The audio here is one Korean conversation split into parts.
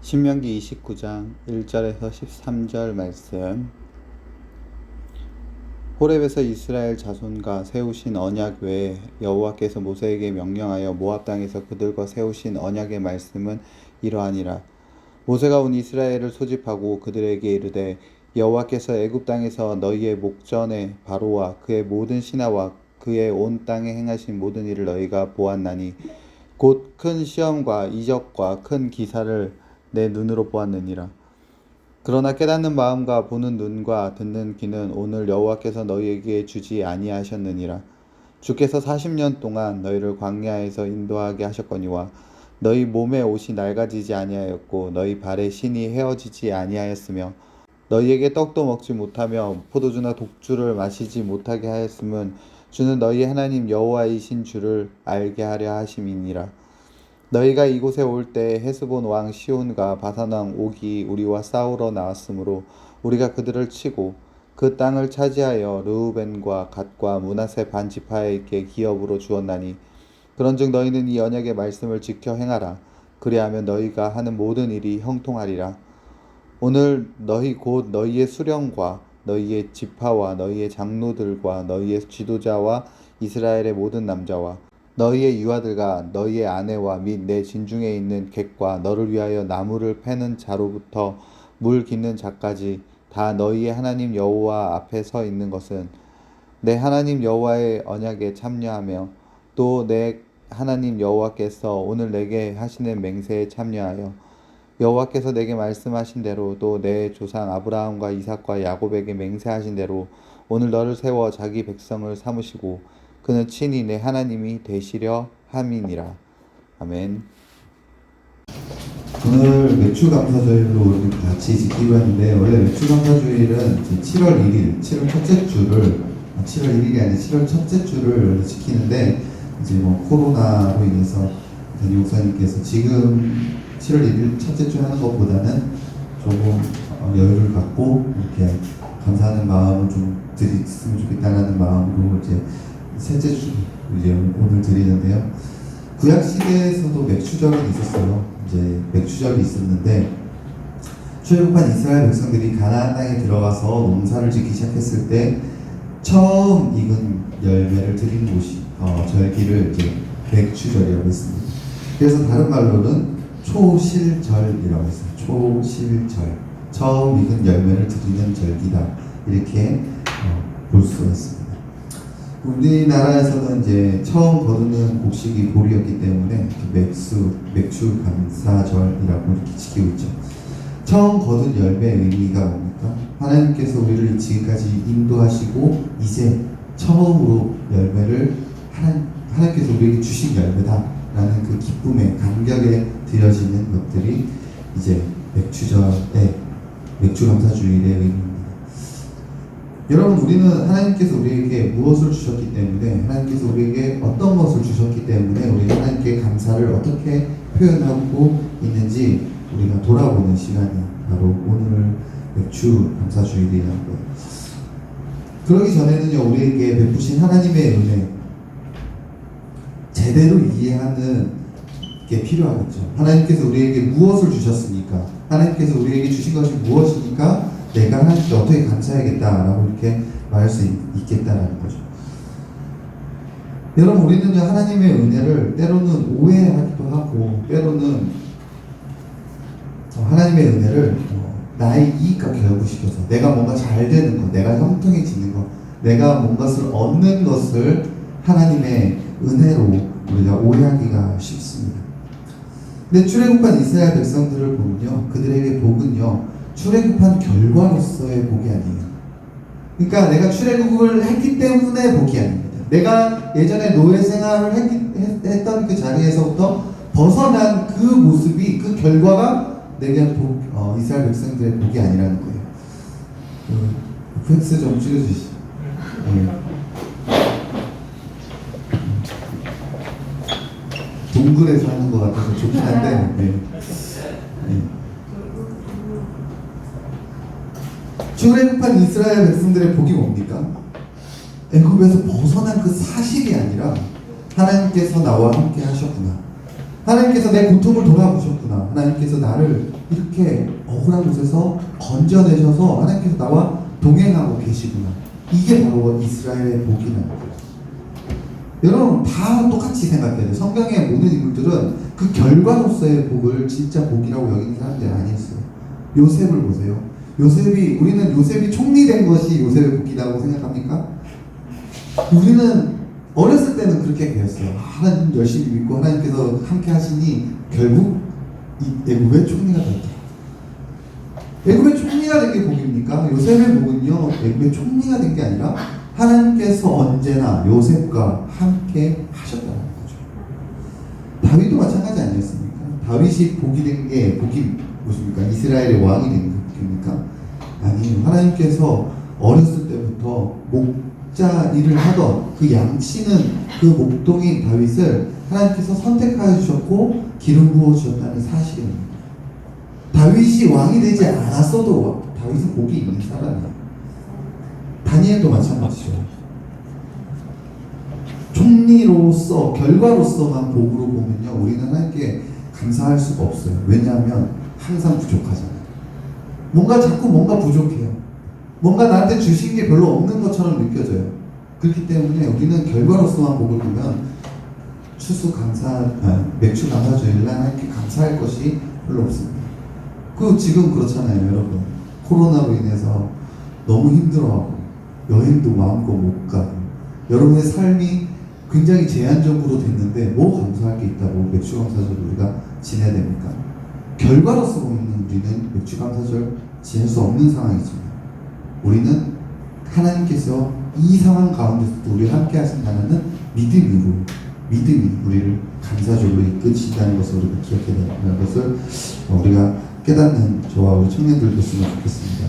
신명기 29장 1절에서 13절 말씀. 호렙에서 이스라엘 자손과 세우신 언약 외에 여호와께서 모세에게 명령하여 모압 땅에서 그들과 세우신 언약의 말씀은 이러하니라. 모세가 온 이스라엘을 소집하고 그들에게 이르되 여호와께서 애굽 땅에서 너희의 목전에 바로와 그의 모든 신하와 그의 온 땅에 행하신 모든 일을 너희가 보았나니 곧 큰 시험과 이적과 큰 기사를 내 눈으로 보았느니라. 그러나 깨닫는 마음과 보는 눈과 듣는 귀는 오늘 여호와께서 너희에게 주지 아니하셨느니라. 주께서 40년 동안 너희를 광야에서 인도하게 하셨거니와 너희 몸에 옷이 낡아지지 아니하였고 너희 발에 신이 헤어지지 아니하였으며 너희에게 떡도 먹지 못하며 포도주나 독주를 마시지 못하게 하였음은 주는 너희 하나님 여호와이신 주를 알게 하려 하심이니라. 너희가 이곳에 올 때 헤스본 왕 시온과 바산 왕 옥이 우리와 싸우러 나왔으므로 우리가 그들을 치고 그 땅을 차지하여 르우벤과 갓과 므낫세 반 지파에게 기업으로 주었나니 그런즉 너희는 이 언약의 말씀을 지켜 행하라. 그리하면 너희가 하는 모든 일이 형통하리라. 오늘 너희 곧 너희의 수령과 너희의 지파와 너희의 장로들과 너희의 지도자와 이스라엘의 모든 남자와 너희의 유아들과 너희의 아내와 및 내 진중에 있는 객과 너를 위하여 나무를 패는 자로부터 물 깃는 자까지 다 너희의 하나님 여호와 앞에 서 있는 것은 내 하나님 여호와의 언약에 참여하며 또 내 하나님 여호와께서 오늘 내게 하시는 맹세에 참여하여 여호와께서 내게 말씀하신 대로 또 내 조상 아브라함과 이삭과 야곱에게 맹세하신 대로 오늘 너를 세워 자기 백성을 삼으시고 그는 친히 내 하나님이 되시려 함이니라. 아멘. 오늘 매출감사주일로 우리 같이 지키고 했는데, 원래 매출감사주일은 7월 1일, 7월 첫째 주를 7월 1일이 아니라 7월 첫째 주를 지키는데, 이제 코로나로 인해서 대니 목사님께서 지금 7월 1일 첫째 주 하는 것보다는 조금 여유를 갖고 이렇게 감사하는 마음을 좀 드렸으면 좋겠다라는 마음으로 이제 셋째 주 이제 오늘 드리는데요. 구약 시대에서도 맥추절이 있었어요. 이제 맥추절이 있었는데 출애굽한 이스라엘 백성들이 가나안 땅에 들어가서 농사를 짓기 시작했을 때 처음 익은 열매를 드리는 곳이 절기를 이제 맥추절이라고 했습니다. 그래서 다른 말로는 초실절이라고 했어요. 초실절, 처음 익은 열매를 드리는 절기다, 이렇게 볼 수가 있습니다. 우리나라에서는 이제 처음 거두는 곡식이 보리였기 때문에 맥추 감사절이라고 이렇게 지키고 있죠. 처음 거둔 열매의 의미가 뭡니까? 하나님께서 우리를 지금까지 인도하시고 이제 처음으로 열매를 하나님께서 우리에게 주신 열매다라는 그 기쁨에 감격에 드려지는 것들이 이제 맥추절의 맥추감사주일의 의미입니다. 여러분, 우리는 하나님께서 우리에게 무엇을 주셨기 때문에, 하나님께서 우리에게 어떤 것을 주셨기 때문에 우리 하나님께 감사를 어떻게 표현하고 있는지 우리가 돌아보는 시간이 바로 오늘 맥추 감사주일이라는 거예요. 그러기 전에는요, 우리에게 베푸신 하나님의 은혜 제대로 이해하는 게 필요하겠죠. 하나님께서 우리에게 무엇을 주셨습니까? 하나님께서 우리에게 주신 것이 무엇입니까? 내가 하나님께 어떻게 감사해야겠다라고 이렇게 말할 수 있겠다라는 거죠. 여러분, 우리는요, 하나님의 은혜를 때로는 오해하기도 하고, 때로는 하나님의 은혜를 나의 이익과 결부시켜서 내가 뭔가 잘 되는 것, 내가 형통해지는 것, 내가 뭔가를 얻는 것을 하나님의 은혜로 우리가 오해하기가 쉽습니다. 근데 출애굽한 이스라엘 백성들을 보면요, 그들에게 복은요, 출애굽한 결과로서의 복이 아니에요. 그러니까 내가 출애굽을 했기 때문에 복이 아닙니다. 내가 예전에 노예 생활을 했던 그 자리에서부터 벗어난 그 모습이, 그 결과가 내게 이스라엘 백성들의 복이 아니라는 거예요. FX 좀 찍어주시죠. 네. 동굴에서 하는 것 같아서 좋긴 한데, 네. 네. 출애굽한 이스라엘 백성들의 복이 뭡니까? 애굽에서 벗어난 그 사실이 아니라 하나님께서 나와 함께 하셨구나, 하나님께서 내 고통을 돌아보셨구나, 하나님께서 나를 이렇게 억울한 곳에서 건져내셔서 하나님께서 나와 동행하고 계시구나. 이게 바로 이스라엘의 복이라는 거예요. 여러분 다 똑같이 생각해야 돼요. 성경의 모든 인물들은 그 결과로서의 복을 진짜 복이라고 여기는 사람들이 아니었어요. 요셉을 보세요. 우리는 요셉이 총리된 것이 요셉의 복이라고 생각합니까? 우리는 어렸을 때는 그렇게 배웠어요. 하나님 열심히 믿고 하나님께서 함께 하시니 결국 이 애굽의 총리가 됐다. 애굽의 총리가 된 게 복입니까? 요셉의 복은요, 애굽의 총리가 된 게 아니라 하나님께서 언제나 요셉과 함께 하셨다는 거죠. 다윗도 마찬가지 아니었습니까? 다윗이 복이 된 게 복이 무엇입니까? 이스라엘의 왕이 된 게 복입니까? 아니에요. 하나님께서 어렸을 때부터 목자 일을 하던 그 양치는 그 목동인 다윗을 하나님께서 선택하여 주셨고 기름 부어 주셨다는 사실입니다. 다윗이 왕이 되지 않았어도 다윗은 복이 있는 사람이에요. 다니엘도 마찬가지죠. 총리로서 결과로서만 복으로 보면요, 우리는 하나님께 감사할 수가 없어요. 왜냐하면 항상 부족하잖아요. 자꾸 뭔가 부족해요. 뭔가 나한테 주신 게 별로 없는 것처럼 느껴져요. 그렇기 때문에 우리는 결과로서만 복을 보면 맥주 감사주일날 하나님께 감사할 것이 별로 없습니다. 지금 그렇잖아요, 여러분. 코로나로 인해서 너무 힘들어하고 여행도 마음껏 못 가고 여러분의 삶이 굉장히 제한적으로 됐는데 뭐 감사할 게 있다고 맥주 감사절 우리가 지내야 됩니까? 결과로서 보면 우리는 맥주 감사절 지낼 수 없는 상황이지만 우리는 하나님께서 이 상황 가운데서도 우리와 함께 하신다는 믿음이 우리를 감사절로 이끄신다는 것을 우리가 기억해야 된다는 것을 우리가 깨닫는 저와 우리 청년들 됐으면 좋겠습니다.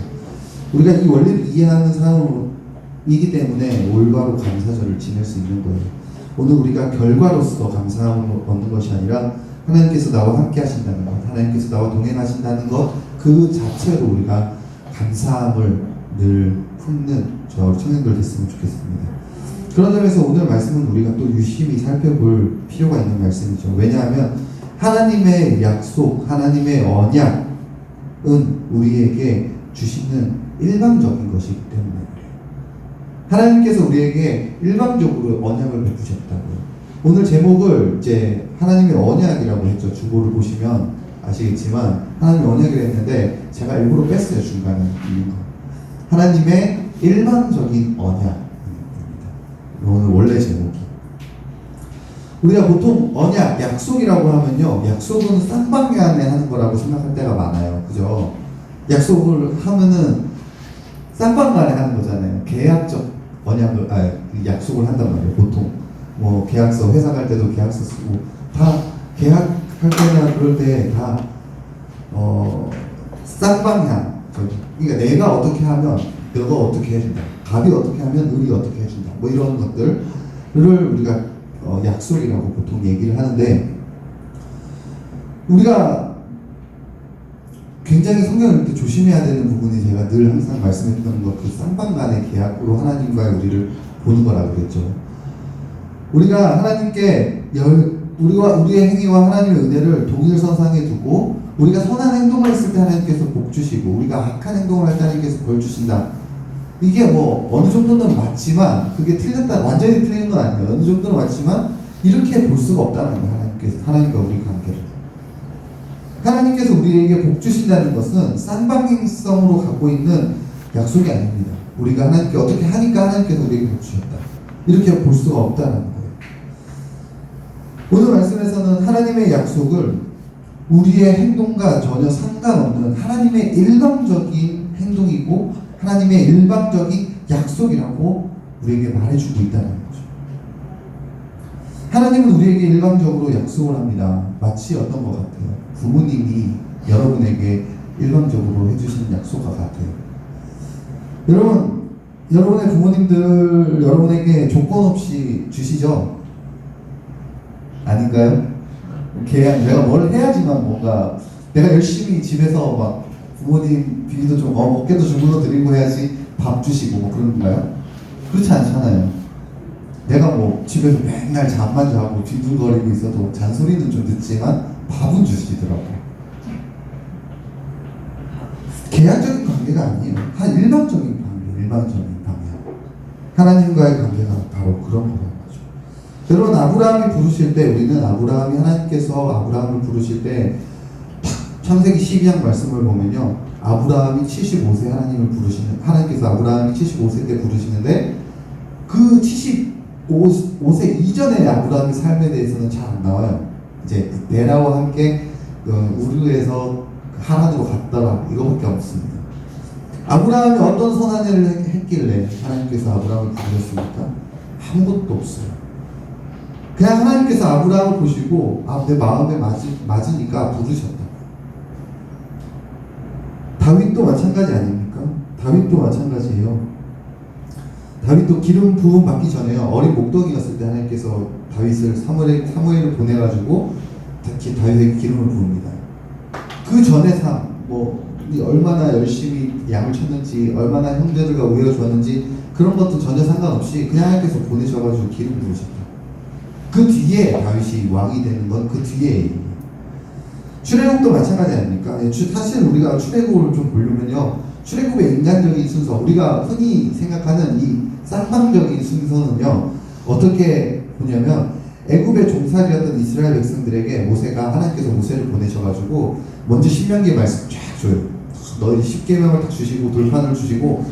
우리가 이 원리를 이해하는 사람이기 때문에 올바로 감사절을 지낼 수 있는 거예요. 오늘 우리가 결과로서 감사함을 얻는 것이 아니라 하나님께서 나와 함께 하신다는 것, 하나님께서 나와 동행하신다는 것, 그 자체로 우리가 감사함을 늘 품는 저와 우리 청년들 됐으면 좋겠습니다. 그런 점에서 오늘 말씀은 우리가 또 유심히 살펴볼 필요가 있는 말씀이죠. 왜냐하면 하나님의 약속, 하나님의 언약은 우리에게 주시는 일방적인 것이기 때문에 그래요. 하나님께서 우리에게 일방적으로 언약을 베푸셨다고요. 오늘 제목을 이제 하나님의 언약이라고 했죠. 주보를 보시면 아시겠지만 하나님의 언약이라 했는데 제가 일부러 뺐어요. 중간에 이유가 하나님의 일방적인 언약입니다. 오늘 원래 제목이 우리가 보통 언약, 약속이라고 하면요, 약속은 쌍방향에 하는 거라고 생각할 때가 많아요. 그죠? 약속을 하면은 쌍방간에 하는 거잖아요. 계약적 약속을 한단 말이에요. 보통 뭐 계약서 회사 갈 때도 계약서 쓰고 다 계약할 때나 그럴 때 다 쌍방향. 그러니까 내가 어떻게 하면 너가 어떻게 해준다. 갑이 어떻게 하면 을이 어떻게 해준다. 뭐 이런 것들을 우리가 약속이라고 보통 얘기를 하는데 우리가 굉장히 성경을 이렇게 조심해야 되는 부분이 제가 늘 항상 말씀했던 것, 그 쌍방간의 계약으로 하나님과의 우리를 보는 거라고 그랬죠. 우리가 하나님께 우리의 행위와 하나님의 은혜를 동일선상에 두고 우리가 선한 행동을 했을 때 하나님께서 복 주시고 우리가 악한 행동을 할 때 하나님께서 벌 주신다. 이게 뭐 어느 정도는 맞지만 그게 완전히 틀린 건 아니에요. 어느 정도는 맞지만 이렇게 볼 수가 없다는 거예요. 하나님과 우리 관계를. 하나님께서 우리에게 복 주신다는 것은 쌍방향성으로 갖고 있는 약속이 아닙니다. 우리가 하나님께 어떻게 하니까 하나님께서 우리에게 복 주셨다. 이렇게 볼 수가 없다는 거예요. 오늘 말씀에서는 하나님의 약속을 우리의 행동과 전혀 상관없는 하나님의 일방적인 행동이고 하나님의 일방적인 약속이라고 우리에게 말해주고 있다는 거죠. 하나님은 우리에게 일방적으로 약속을 합니다. 마치 어떤 것 같아요? 부모님이 여러분에게 일방적으로 해주시는 약속과 같아요. 여러분의 부모님들 여러분에게 조건 없이 주시죠? 아닌가요? 내가 뭘 해야지만 뭔가 내가 열심히 집에서 막 부모님 비위도 좀 어깨도 주물러 드리고 해야지 밥 주시고 뭐 그런가요? 그렇지 않잖아요. 내가 뭐 집에서 맨날 잠만 자고 빈둥거리고 있어도 잔소리는 좀 듣지만 밥은 주시더라고요. 계약적인 관계가 아니에요. 한 일방적인 관계, 일반적인 관계. 하나님과의 관계가 바로 그런 거라는 거죠. 여러분, 아브라함이 부르실 때, 우리는 하나님께서 아브라함을 부르실 때 창세기 12장 말씀을 보면요, 아브라함이 75세 하나님께서 아브라함이 75세 때 부르시는데, 그 75세 이전의 아브라함의 삶에 대해서는 잘 안 나와요. 이제 데라와 함께 우르에서 하란으로 갔다가 이거밖에 없습니다. 아브라함이 어떤 선한 일을 했길래 하나님께서 아브라함을 부르셨습니까? 아무것도 없어요. 그냥 하나님께서 아브라함을 보시고 내 마음에 맞으니까 부르셨다. 다윗도 마찬가지 아닙니까? 다윗도 마찬가지예요. 다윗도 기름 부음 받기 전에요. 어린 목동이었을 때 하나님께서 다윗을 사무엘을 보내가지고 다윗에게 기름을 부읍니다. 그 전의 삶, 얼마나 열심히 양을 쳤는지, 얼마나 형제들과 우애가 좋았는지 그런 것도 전혀 상관없이 그냥 하나님께서 보내셔가지고 기름 부으셨다. 그 뒤에 다윗이 왕이 되는 건 그 뒤에 출애굽도 마찬가지 아닙니까? 사실 우리가 출애굽을 좀 보려면요, 출애굽의 인간적인 순서, 우리가 흔히 생각하는 이 쌍방적인 순서는요, 어떻게 보냐면 애굽의 종살이였던 이스라엘 백성들에게 하나님께서 모세를 보내셔가지고 먼저 신명기의 말씀 쫙 줘요. 너희 10계명을 딱 주시고 돌판을 주시고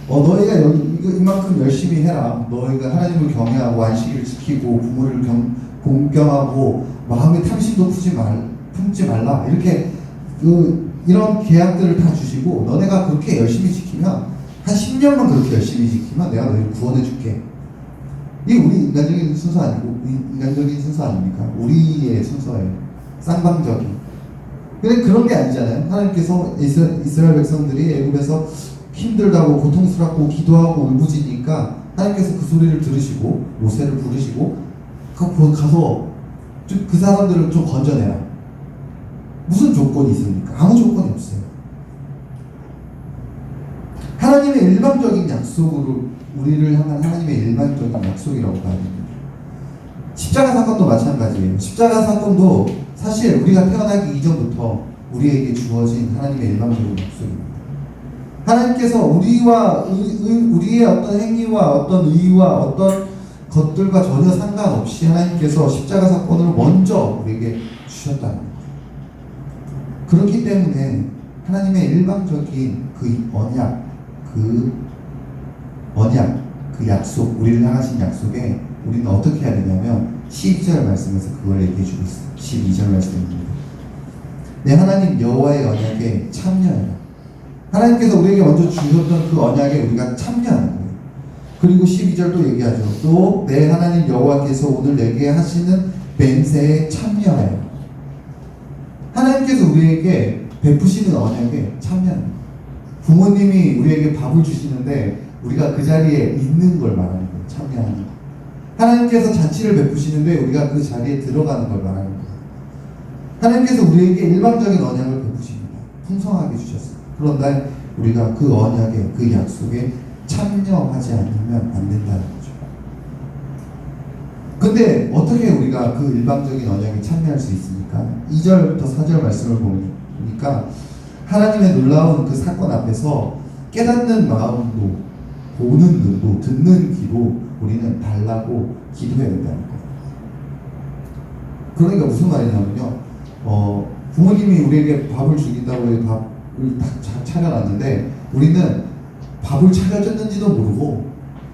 너희가 이만큼 열심히 해라. 너희가 하나님을 경외하고 안식일을 지키고 부모를 공경하고 마음의 탐심도 품지 말라. 이렇게 이런 계약들을 다 주시고 너네가 그렇게 열심히 지키면 한 10년만 그렇게 열심히 지키면 내가 너희를 구원해 줄게. 이게 우리 인간적인 순서 아니고 인간적인 순서 아닙니까? 우리의 순서예요. 쌍방적인. 근데 그런 게 아니잖아요. 하나님께서 이스라엘 백성들이 애굽에서 힘들다고 고통스럽고 기도하고 울부짖으니까 하나님께서 그 소리를 들으시고 모세를 부르시고 가서 그 사람들을 좀 건져내라. 무슨 조건이 있습니까? 아무 조건이 없어요. 하나님의 일방적인 약속으로 우리를 향한 하나님의 일반적인 약속이라고 봐야 됩니다. 십자가 사건도 마찬가지예요. 십자가 사건도 사실 우리가 태어나기 이전부터 우리에게 주어진 하나님의 일방적인 약속입니다. 하나님께서 우리의 어떤 행위와 어떤 의와 어떤 것들과 전혀 상관없이 하나님께서 십자가 사건을 먼저 우리에게 주셨다는 거예요. 그렇기 때문에 하나님의 일방적인 그 언약, 그 약속, 우리를 향하신 약속에 우리는 어떻게 해야 되냐면 12절 말씀에서 그걸 얘기해 주고 있어요. 12절 말씀입니다. 내 하나님 여호와의 언약에 참여해라. 하나님께서 우리에게 먼저 주셨던 그 언약에 우리가 참여하는 거예요. 그리고 12절도 얘기하죠. 또 내 하나님 여호와께서 오늘 내게 하시는 맹세에 참여하여. 하나님께서 우리에게 베푸시는 언약에 참여하는 거예요. 부모님이 우리에게 밥을 주시는데 우리가 그 자리에 있는 걸 말하는 거예요. 참여하는 거. 하나님께서 잔치를 베푸시는데 우리가 그 자리에 들어가는 걸 말하는 거예요. 하나님께서 우리에게 일방적인 언약을 베푸십니다. 풍성하게 주셨어요. 그런데 우리가 그 언약에, 그 약속에 참여하지 않으면 안 된다는 거죠. 근데 어떻게 우리가 그 일방적인 언약에 참여할 수 있습니까? 2절부터 4절 말씀을 보니까 하나님의 놀라운 그 사건 앞에서 깨닫는 마음도 보는 눈도 듣는 귀로 우리는 달라고 기도해야 된다는 거예요. 그러니까 무슨 말이냐면요, 부모님이 우리에게 밥을 주겠다고 해서 밥을 딱 차려놨는데 우리는 밥을 차려졌는지도 모르고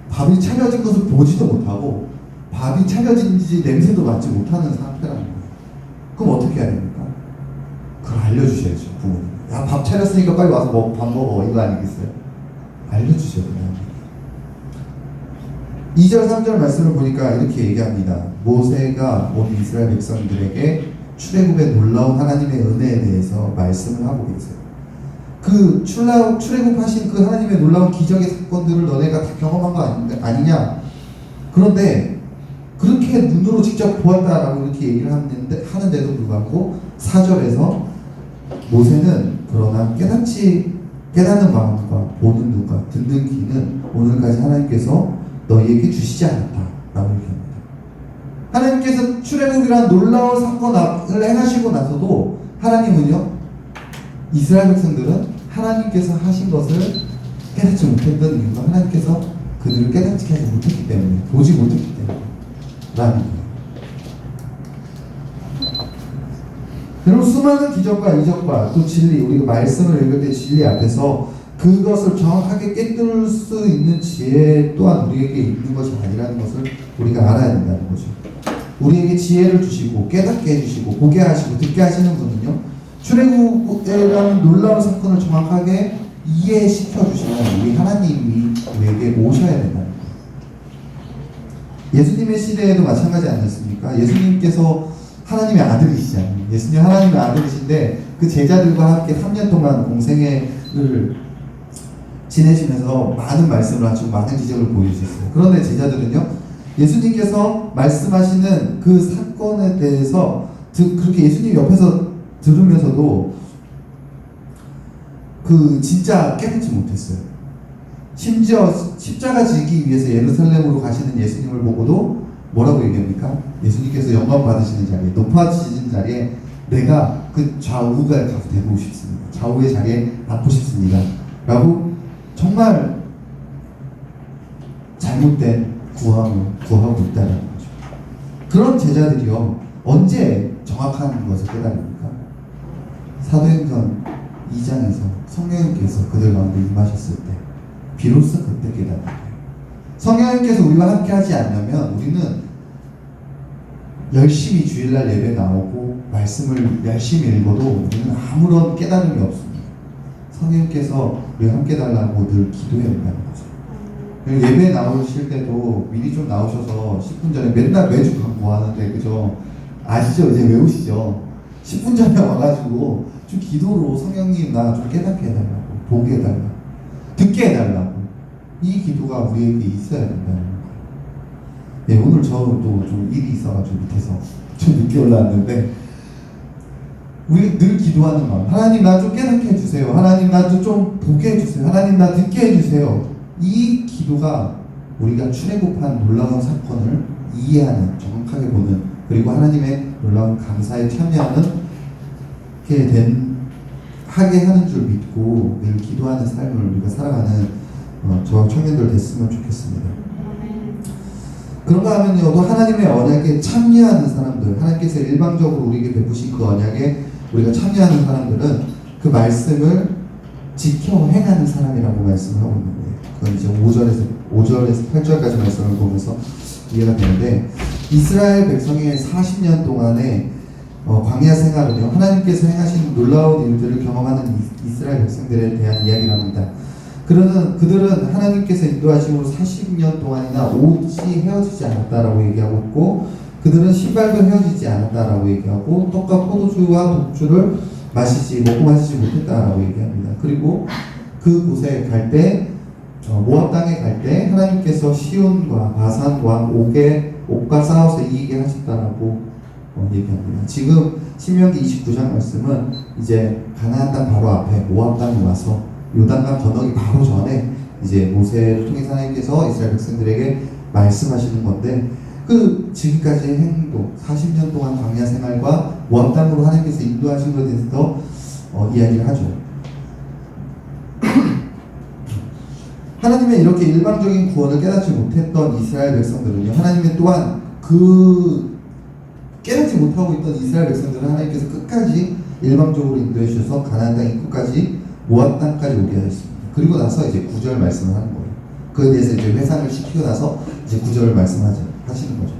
밥이 차려진 것을 보지도 못하고 밥이 차려진지 냄새도 맡지 못하는 상태라는 거예요. 그럼 어떻게 해야 됩니까? 그걸 알려주셔야죠, 부모님. 야, 밥 차렸으니까 빨리 와서 밥 먹어. 이거 아니겠어요? 알려주셔야 돼요. 2절 3절 말씀을 보니까 이렇게 얘기합니다. 모세가 온 이스라엘 백성들에게 출애굽의 놀라운 하나님의 은혜에 대해서 말씀을 하고 계세요. 그 출애굽하신 그 하나님의 놀라운 기적의 사건들을 너네가 다 경험한 거 아니냐? 그런데 그렇게 눈으로 직접 보았다라고 이렇게 얘기를 하는데도 불구하고 4절에서 모세는 그러나 깨닫는 마음과 보는 눈과 듣는 귀는 오늘까지 하나님께서 너희에게 주시지 않았다라고 얘기합니다. 하나님께서 출애굽이라는 놀라운 사건을 행하시고 나서도 하나님은요, 이스라엘 백성들은 하나님께서 하신 것을 깨닫지 못했던 이유가 하나님께서 그들을 깨닫게 하지 못했기 때문에, 보지 못했기 때문에 라는 거예요. 여러분, 수많은 기적과 이적과 또 진리, 우리가 말씀을 읽을 때 진리 앞에서 그것을 정확하게 깨뜨릴 수 있는 지혜 또한 우리에게 있는 것이 아니라는 것을 우리가 알아야 된다는 거죠. 우리에게 지혜를 주시고 깨닫게 해주시고 보게 하시고 듣게 하시는 분은요, 출애굽이라는 놀라운 사건을 정확하게 이해시켜 주시는 우리 하나님이 우리에게 오셔야 된다는 거예요. 예수님의 시대에도 마찬가지 아니었습니까? 예수님께서 하나님의 아들이시잖아요. 예수님 하나님의 아들이신데 그 제자들과 함께 3년 동안 공생애를 지내시면서 많은 말씀을 하시고 많은 기적을 보여주셨어요. 그런데 제자들은요, 예수님께서 말씀하시는 그 사건에 대해서 그렇게 예수님 옆에서 들으면서도 그 진짜 깨닫지 못했어요. 심지어 십자가 지기 위해서 예루살렘으로 가시는 예수님을 보고도 뭐라고 얘기합니까? 예수님께서 영광 받으시는 자리에, 높아지신 자리에 내가 그 좌우가 가서 되고 싶습니다. 좌우의 자리에 앉고 싶습니다. 라고 정말 잘못된 구함을 구하고 있다는 거죠. 그런 제자들이요, 언제 정확한 것을 깨달습니까? 사도행전 2장에서 성령님께서 그들 가운데 임하셨을 때 비로소 그때 깨닫는 거예요. 성령님께서 우리와 함께 하지 않으면 우리는 열심히 주일날 예배 나오고 말씀을 열심히 읽어도 우리는 아무런 깨달음이 없습니다. 성령님께서 우리와 함께 달라고 늘 기도해야 된다는 거죠. 예배 나오실 때도 미리 좀 나오셔서 10분 전에 맨날 매주 광고 하는데, 그죠? 아시죠? 이제 외우시죠? 10분 전에 와가지고 좀 기도로 성령님 나 좀 깨닫게 해달라고, 보게 해달라고, 듣게 해달라고, 이 기도가 우리에게 있어야 된다는 거예요. 네, 오늘 저도 좀 일이 있어가지고 밑에서 좀 늦게 올라왔는데, 우리 늘 기도하는 마음, 하나님 나 좀 깨닫게 해주세요, 하나님 나 좀 보게 해주세요, 하나님 나 듣게 해주세요. 이 기도가 우리가 출애굽한 놀라운 사건을 이해하는, 정확하게 보는, 그리고 하나님의 놀라운 감사에 참여하는 하게 하는 줄 믿고 늘 기도하는 삶을 우리가 살아가는 저와 청년들 됐으면 좋겠습니다. 그런가 하면요, 또 하나님의 언약에 참여하는 사람들, 하나님께서 일방적으로 우리에게 베푸신 그 언약에 우리가 참여하는 사람들은 그 말씀을 지켜 행하는 사람이라고 말씀을 하고 있는 거예요. 그건 이제 5절에서 8절까지 말씀을 보면서 이해가 되는데, 이스라엘 백성의 40년 동안의 광야 생활은요, 하나님께서 행하신 놀라운 일들을 경험하는 이스라엘 백성들에 대한 이야기랍니다. 그들은 하나님께서 인도하심으로 40년 동안이나 옷이 헤어지지 않았다라고 얘기하고 있고, 그들은 신발도 헤어지지 않았다라고 얘기하고, 떡과 포도주와 독주를 먹고 마시지 못했다라고 얘기합니다. 그리고 그곳에 갈 때, 모압 땅에 갈 때 하나님께서 시온과 바산과 옥과 싸워서 이기게 하셨다라고 얘기합니다. 지금 신명기 29장 말씀은 이제 가나안 땅 바로 앞에 모압 땅이 와서 요단강 건너기 바로 전에 이제 모세를 통해서 하나님께서 이스라엘 백성들에게 말씀하시는 건데, 그 지금까지의 행동, 40년 동안 광야 생활과 모압 땅으로 하나님께서 인도하신 것에 대해서 이야기를 하죠. 하나님의 이렇게 일방적인 구원을 깨닫지 못했던 이스라엘 백성들은요, 하나님의 또한 깨닫지 못하고 있던 이스라엘 백성들은 하나님께서 끝까지 일방적으로 인도해 주셔서 가나안 땅 입구까지 모압 땅까지 오게 하셨습니다. 그리고 나서 이제 9절 말씀을 하는 거예요. 그에 대해서 이제 회상을 시키고 나서 이제 9절을 말씀하시는 거죠.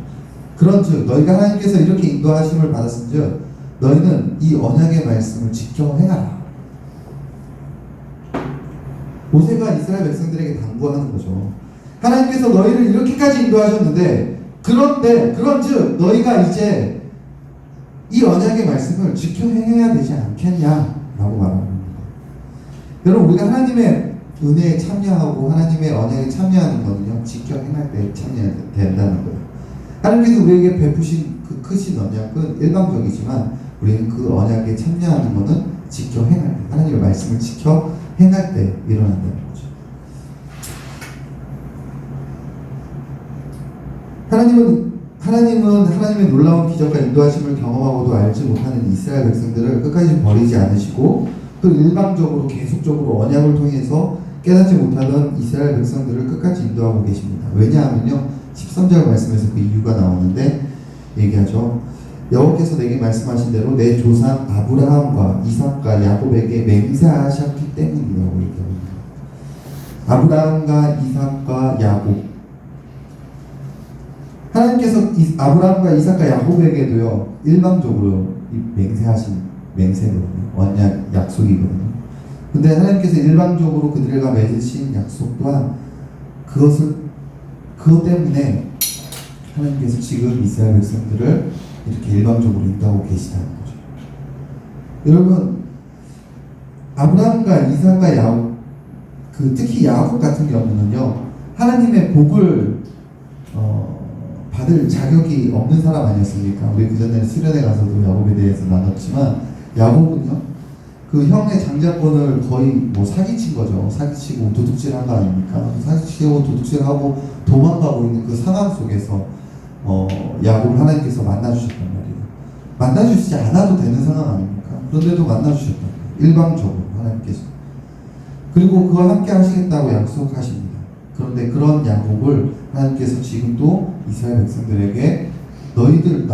그런즉 너희가 하나님께서 이렇게 인도하심을 받았은즉 너희는 이 언약의 말씀을 지켜 행하라. 모세가 이스라엘 백성들에게 당부하는 거죠. 하나님께서 너희를 이렇게까지 인도하셨는데, 그런즉 너희가 이제 이 언약의 말씀을 지켜 행해야 되지 않겠냐라고 말하는 거예요. 여러분, 우리가 하나님의 은혜에 참여하고 하나님의 언약에 참여하는 거는요, 지켜 행할 때 참여해야 된다는 거예요. 하나님께서 우리에게 베푸신 그 크신 언약은 일방적이지만 우리는 그 언약에 참여하는 거는 지켜 행할 때, 하나님의 말씀을 지켜 행할 때 일어난다는 거죠. 하나님은 하나님의 놀라운 기적과 인도하심을 경험하고도 알지 못하는 이스라엘 백성들을 끝까지 버리지 않으시고 또 일방적으로 계속적으로 언약을 통해서 깨닫지 못하던 이스라엘 백성들을 끝까지 인도하고 계십니다. 왜냐하면요 13절 말씀에서 그 이유가 나오는데 얘기하죠. 여호와께서 내게 말씀하신 대로 내 조상 아브라함과 이삭과 야곱에게 맹세하셨기 때문이라고 얘기합니다. 아브라함과 이삭과 야곱, 하나님께서 아브라함과 이삭과 야곱에게도요 일방적으로 맹세하신 맹세거든요. 언약 약속이거든요. 근데 하나님께서 일방적으로 그들과 맺으신 약속 또한 그것 때문에 하나님께서 지금 이스라엘 백성들을 이렇게 일방적으로 인도하고 계시다는 거죠. 여러분, 아브라함과 이삭과 야곱, 특히 야곱 같은 경우는요, 하나님의 복을 받을 자격이 없는 사람 아니었습니까? 우리 그 전에 수련회 가서도 야곱에 대해서 나눴지만, 야곱은요, 그 형의 장자권을 거의 뭐 사기친 거죠. 사기치고 도둑질한 거 아닙니까? 사기치고 도둑질하고 도망가고 있는 그 상황 속에서 야곱을 하나님께서 만나주셨단 말이에요. 만나주시지 않아도 되는 상황 아닙니까? 그런데도 만나주셨단 말이에요. 일방적으로 하나님께서. 그리고 그와 함께 하시겠다고 약속하십니다. 그런데 그런 야곱을 하나님께서 지금도 이스라엘 백성들에게 너희들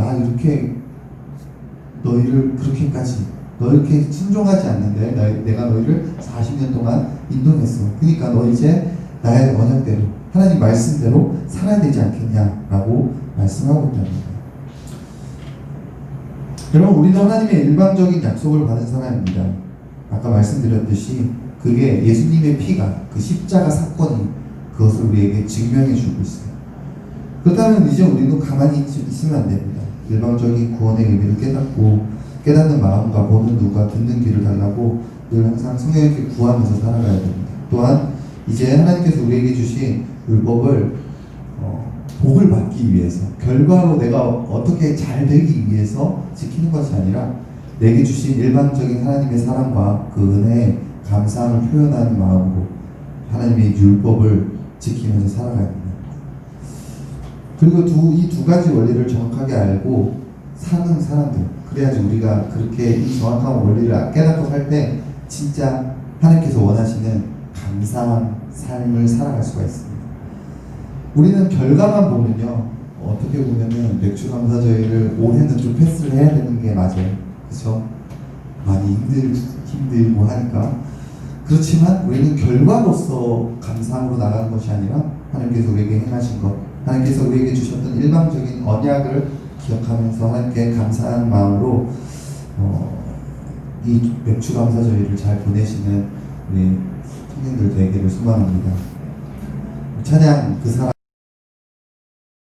너희를 그렇게까지 너 이렇게 순종하지 않는데 내가 너희를 40년 동안 인도했어. 그러니까 너 이제 나의 언약대로 하나님 말씀대로 살아야 되지 않겠냐라고 말씀하고 있다는 거예요. 여러분 우리도 하나님의 일방적인 약속을 받은 사람입니다. 아까 말씀드렸듯이 그게 예수님의 피가 그 십자가 사건이 그것을 우리에게 증명해 주고 있어요. 그렇다면 이제 우리도 가만히 있으면 안 됩니다. 일방적인 구원의 의미를 깨닫는 마음과 보는 눈과 듣는 귀를 달라고 늘 항상 성령님께 구하면서 살아가야 됩니다. 또한 이제 하나님께서 우리에게 주신 율법을 복을 받기 위해서 결과로 내가 어떻게 잘 되기 위해서 지키는 것이 아니라 내게 주신 일반적인 하나님의 사랑과 그 은혜에 감사함을 표현하는 마음으로 하나님의 율법을 지키면서 살아가야 됩니다. 그리고 이 두 가지 원리를 정확하게 알고 사는 사람들, 그래야지 우리가 그렇게 이 정확한 원리를 깨닫고 살 때 진짜 하나님께서 원하시는 감사한 삶을 살아갈 수가 있습니다. 우리는 결과만 보면요, 어떻게 보면은 맥주 감사절을 올해는 좀 패스를 해야 되는 게 맞아요. 그렇죠? 많이 힘들고 하니까. 그렇지만 우리는 결과로서 감사함으로 나가는 것이 아니라 하나님께서 우리에게 행하신 것, 하나님께서 우리에게 주셨던 일방적인 언약을 기억하면서 하나님께 감사한 마음으로 이 맥주 감사절을 잘 보내시는 우리 청년들 되기를 소망합니다. 찬양 그 사람